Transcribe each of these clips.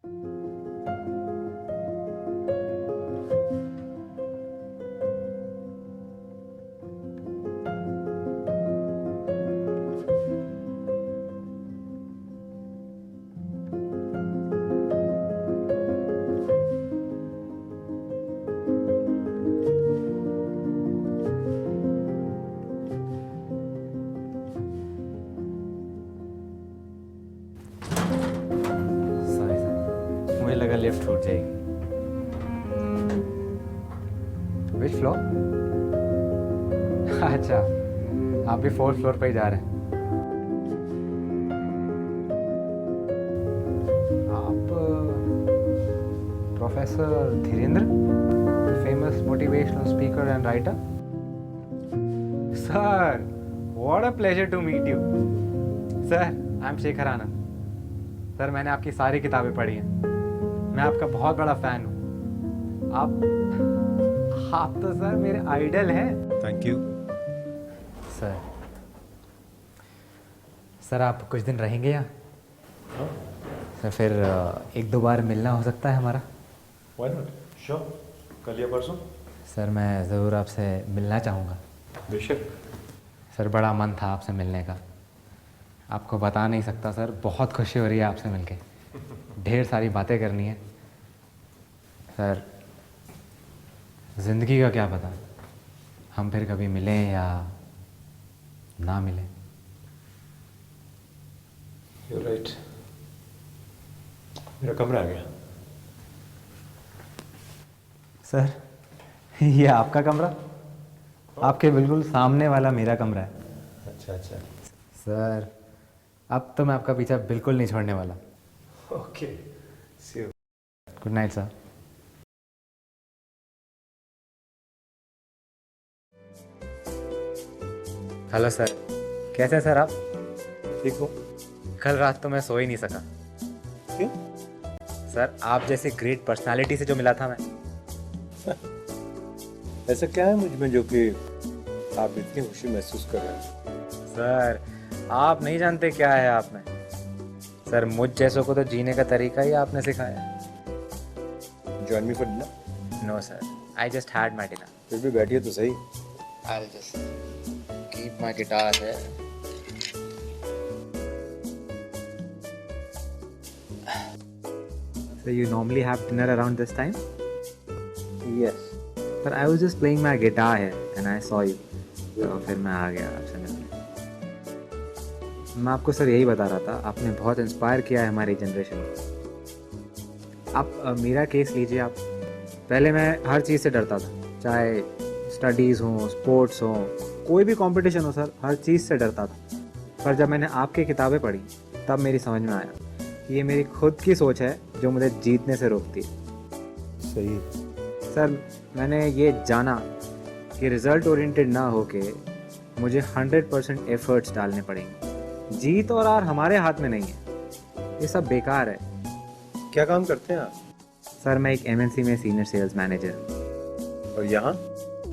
Sorry sir, मुझे लगा lift छूट जाएगी। विच फ्लोर? अच्छा, आप भी फोर्थ फ्लोर पे ही जा रहे हैं। आप professor Dhirendra, famous motivational speaker and writer? Sir, what a pleasure to meet you. Sir, I am Shekhar Anand. Sir, मैंने आपकी सारी किताबें पढ़ी हैं। मैं आपका बहुत बड़ा फ़ैन हूँ। आप तो सर मेरे आइडल हैं। Thank you. सर, सर आप कुछ दिन रहेंगे यहाँ? सर फिर एक दो बार मिलना हो सकता है हमारा। व्हाई नॉट, श्योर, कल या परसों। सर मैं ज़रूर आपसे मिलना चाहूँगा। बेशक। सर बड़ा मन था आपसे मिलने का, आपको बता नहीं सकता सर, बहुत खुशी हो रही है आपसे मिलके। ढेर सारी बातें करनी है सर। ज़िंदगी का क्या पता, हम फिर कभी मिलें या ना मिलें। You're right. मेरा कमरा आ गया। सर ये आपका कमरा? आपके बिल्कुल सामने वाला मेरा कमरा है। अच्छा अच्छा। सर अब तो मैं आपका पीछा बिल्कुल नहीं छोड़ने वाला। Okay, see you. Good night sir. Hello sir, कैसे हैं सर आप? ठीक हो? कल रात तो मैं सो ही नहीं सका। क्यों? सर आप जैसे ग्रेट पर्सनालिटी से जो मिला था मैं। ऐसा क्या है मुझ में जो कि आप इतनी खुशी महसूस कर रहे हैं? सर आप नहीं जानते क्या है आप में। सर मुझ जैसों को तो जीने का तरीका ही आपने सिखाया। Join me for dinner? No sir, I just had my dinner. फिर भी बैठिए तो सही। I just keep my guitar है। So you normally have dinner around this time? Yes. But I was just playing my guitar here and I saw you. तो फिर मैं आ गया आपसे मिलने। मैं आपको सर यही बता रहा था, आपने बहुत इंस्पायर किया है हमारी जनरेशन को। आप मेरा केस लीजिए आप। पहले मैं हर चीज़ से डरता था, चाहे स्टडीज़ हो, स्पोर्ट्स हो, कोई भी कंपटीशन हो सर, हर चीज़ से डरता था। पर जब मैंने आपकी किताबें पढ़ी तब मेरी समझ में आया कि ये मेरी खुद की सोच है जो मुझे जीतने से रोकती है। सही। सर मैंने ये जाना कि रिज़ल्ट ओरिएंटेड ना होके मुझे 100% एफर्ट्स डालने पड़ेंगे। जीत और हार हमारे हाथ में नहीं है, ये सब बेकार है। क्या काम करते हैं आप? सर मैं एक एमएनसी में सीनियर सेल्स मैनेजर हूँ। और यहाँ?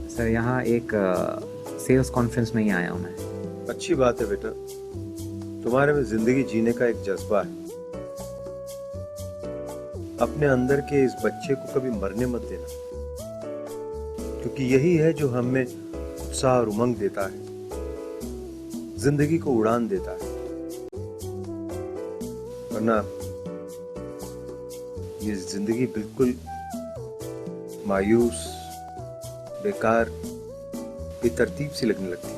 सर यहाँ एक सेल्स कॉन्फ्रेंस में ही आया हूँ मैं। अच्छी बात है बेटा, तुम्हारे में जिंदगी जीने का एक जज्बा है। अपने अंदर के इस बच्चे को कभी मरने मत देना, क्योंकि यही है जो हमें उत्साह और उमंग देता है, जिंदगी को उड़ान देता है। वरना ये जिंदगी बिल्कुल मायूस, बेकार, बेतरतीब सी लगने लगती है।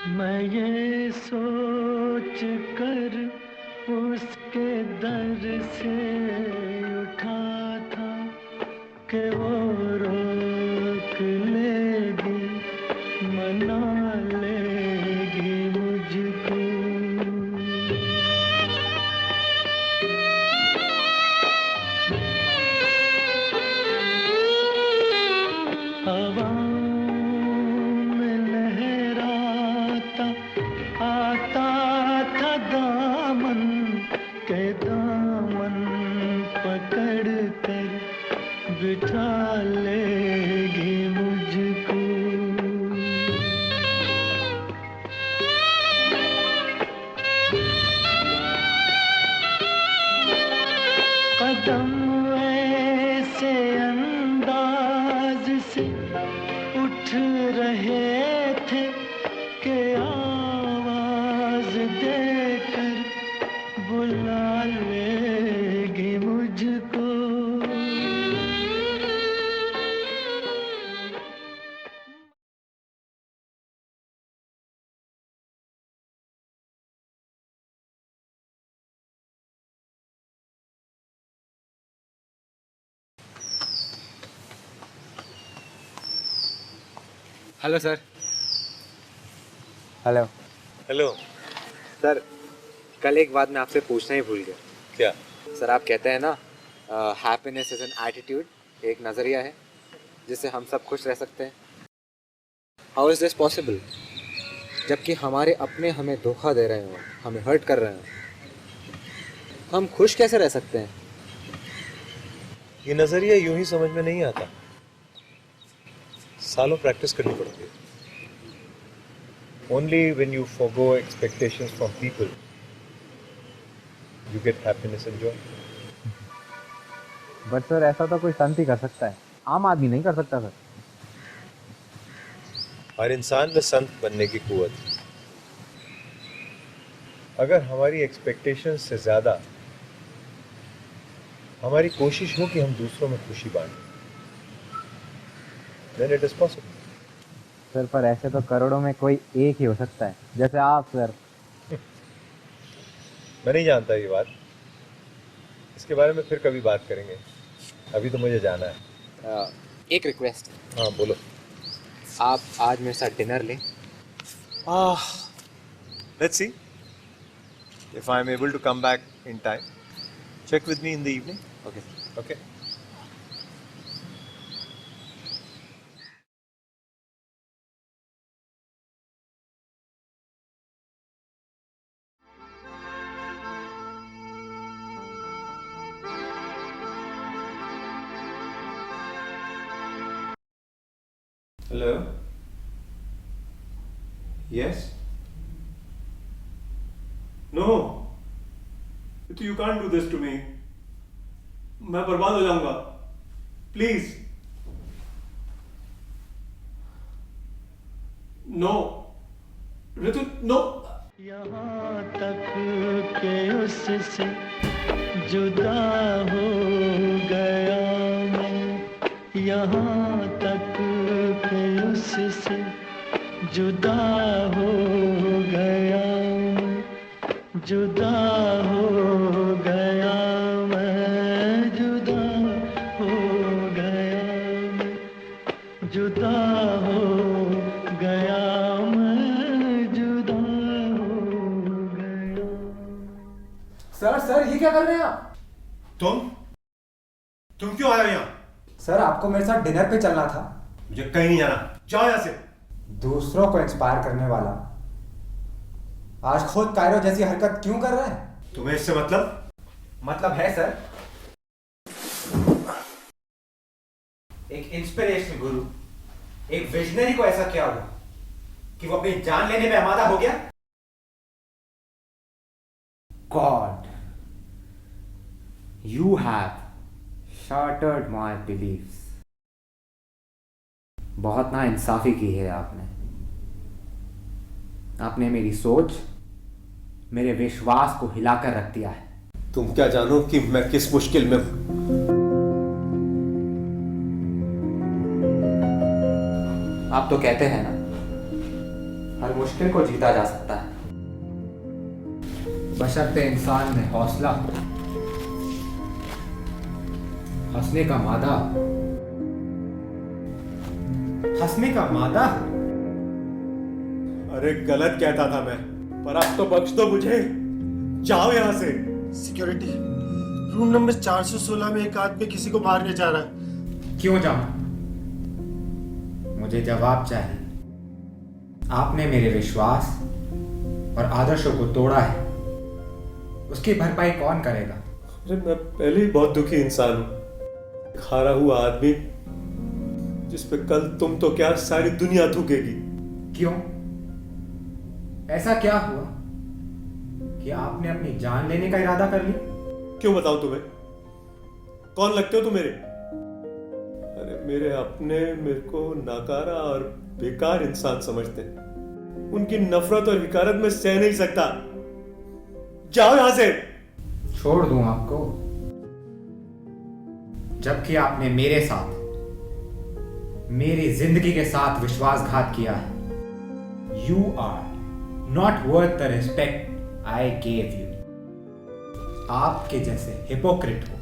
मैं कर बिठा लेगी मुझको। कदम ऐसे अंदाज से उठ रहे थे कि आवाज देकर बुला लेगी मुझको। Hello sir. Hello hello. Sir, कल एक बात मैं आपसे पूछना ही भूल गया। क्या? सर, आप कहते हैं ना हैप्पीनेस इज एन एटीट्यूड, एक नज़रिया है जिससे हम सब खुश रह सकते हैं। How is this possible? जबकि हमारे अपने हमें धोखा दे रहे हो, हमें हर्ट कर रहे हो, हम खुश कैसे रह सकते हैं? ये नजरिया यूं ही समझ में नहीं आता, सालों प्रैक्टिस करनी पड़ती है। Only when you forgo expectations from people, you get happiness and joy. But sir, ऐसा तो कोई संत ही कर सकता है, आम आदमी नहीं कर सकता सर। हर इंसान में संत बनने की कुवत है। अगर हमारी एक्सपेक्टेशंस से ज्यादा हमारी कोशिश हो कि हम दूसरों में खुशी बांटें, then it is possible. Sir, पर ऐसे तो करोड़ों में कोई एक ही हो सकता है, जैसे आप सर। मैं नहीं जानता ये बात, इसके बारे में फिर कभी बात करेंगे, अभी तो मुझे जाना है। एक रिक्वेस्ट। हाँ बोलो। आप आज मेरे साथ डिनर लें। Let's see if I'm able to come back in time. Check with me in the evening. Okay. Okay. Hello. Yes. No, you can't do this to me. मैं बर्बाद हो जाऊंगा। प्लीज। No Ritu, no. यहाँ तक के उससे जुदा हो गया मैं, यहाँ तक के उससे जुदा हो गया मैं, जुदा हो गया मैं, जुदा हो गया मैं, जुदा हो गया मैं, जुदा हो गया। सर, ये क्या कर रहे हैं आप? तुम क्यों आए हो यहाँ? सर, आपको मेरे साथ डिनर पे चलना था। मुझे कहीं नहीं जाना, जाओ यहाँ से। दूसरों को इंस्पायर करने वाला आज खुद कायरो जैसी हरकत क्यों कर रहे हैं? तुम्हें इससे मतलब है सर, एक इंस्पिरेशनल गुरु, एक विजनरी को ऐसा क्या हुआ कि वो अपनी जान लेने में आमादा हो गया? God, you have shattered my beliefs. बहुत ना इंसाफी की है आपने मेरी सोच, मेरे विश्वास को हिलाकर रख दिया है। तुम क्या जानो कि मैं किस मुश्किल में हूं। आप तो कहते हैं ना, हर मुश्किल को जीता जा सकता है, बशर्ते इंसान में हौसला, हंसने का मादा, अरे गलत कहता था मैं, पर आप तो बख्श दो मुझे, जाओ यहाँ से। सिक्योरिटी, रूम नंबर 416 में एक आदमी किसी को मारने जा रहा है। क्यों जाऊं? मुझे जवाब चाहिए। आपने मेरे विश्वास और आदर्शों को तोड़ा है, उसकी भरपाई कौन करेगा? अरे मैं पहले ही बहुत दुखी इंसान हूँ, हारा हुआ आदमी जिस पे कल तुम तो क्या सारी दुनिया थूकेगी। क्यों? ऐसा क्या हुआ कि आपने अपनी जान लेने का इरादा कर लिया? क्यों बताऊं तुम्हें? कौन लगते हो तुम मेरे? अरे मेरे अपने मेरे को नाकारा और बेकार इंसान समझते हैं। उनकी नफरत और हिकारत मैं सह नहीं सकता। जाओ यहां से। छोड़ दूं आपको? जबकि आपने मेरे साथ, मेरी जिंदगी के साथ विश्वासघात किया है। You are not worth the respect I gave you. आपके जैसे हिपोक्रिट हो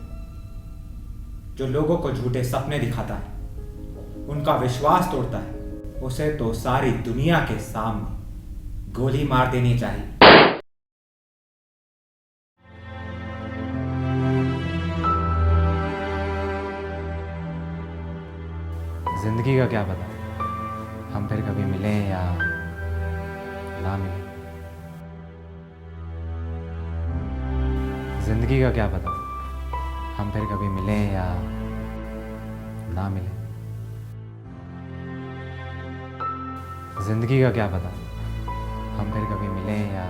जो लोगों को झूठे सपने दिखाता है, उनका विश्वास तोड़ता है, उसे तो सारी दुनिया के सामने गोली मार देनी चाहिए। जिंदगी का क्या पता, हम फिर कभी मिलें या ना मिलें। जिंदगी का क्या पता, हम फिर कभी मिलें या ना मिलें। जिंदगी का क्या पता, हम फिर कभी मिलें या